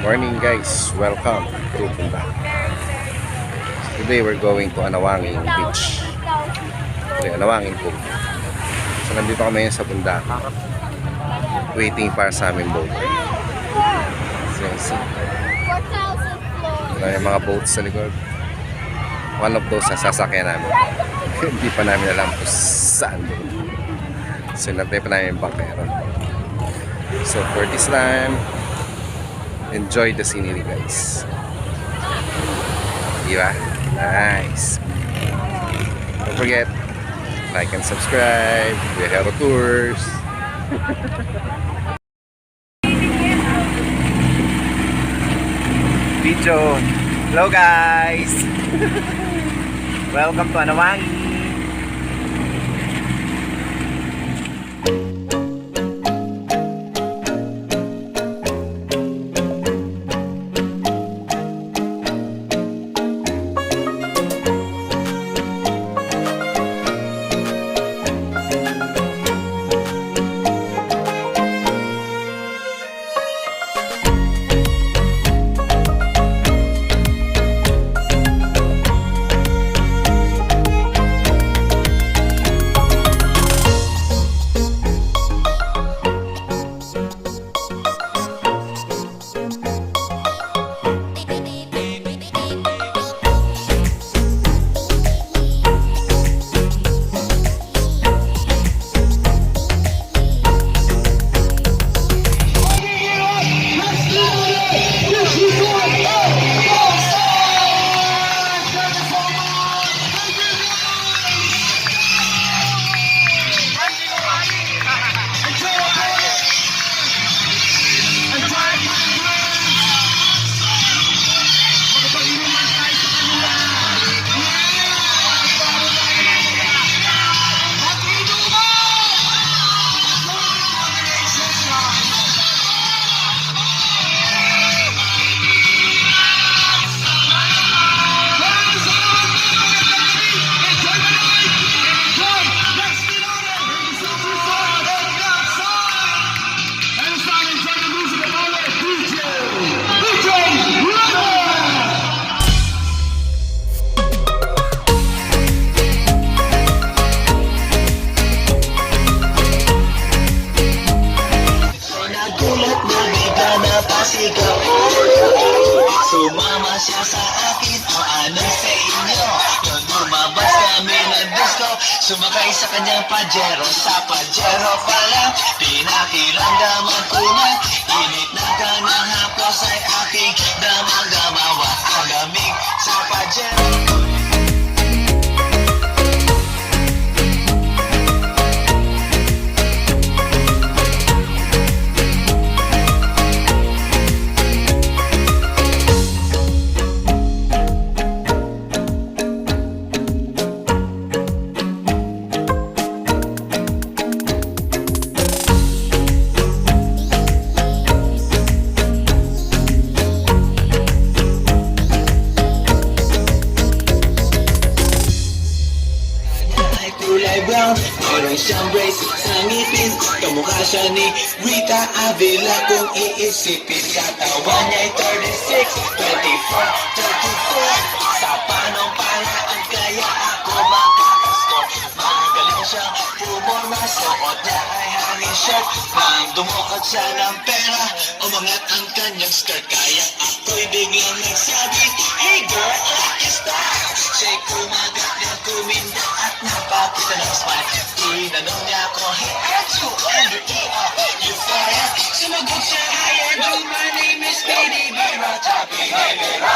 Morning guys, welcome to Bunda. Today we're going to Anawagin Beach. Anawagin Cove. So nandito kami sa Bunda, waiting para sa aming boat. So, yung mga boats sa likod. One of those na sasakyan namin. Hindi pa namin alam kung saan doon. So nantay pa namin yung bangkero. So for this time, enjoy the scenery guys. Diba? Nice. Don't forget, like and subscribe. We have tours. Video. Hello guys. Welcome to Anawagin. Sumama siya sa akin, o ano sa inyo? Nung lumabas kami ng disco, sumakay sa kanyang pajero. Sa pajero pa lang, pinakiramdaman ko na init na kanyang hapos ay aking damang-damawa. Ang lamig sa pajero. Meron siyang brace sa ngipin, kamukha siya ni Rita Avila kung iisipin. Katawan niya'y 36, 24, 34. Sa panong paraan kaya ako makakaskor. Magaling siyang pumorma, suot niya ay hangin shirt. Nang dumukot siya ng pera, umangat ang kanyang skirt. Kaya ako'y biglang nagsabi, hey girl, like your style. Siya'y kumagat niya, kuminda at napakita ng smile. Tinanong niya ako, hey, aren't you under Euphoria? Sumagot siya, hi, Andrew, my name is Katie Vera, Choppy, hey, Vera.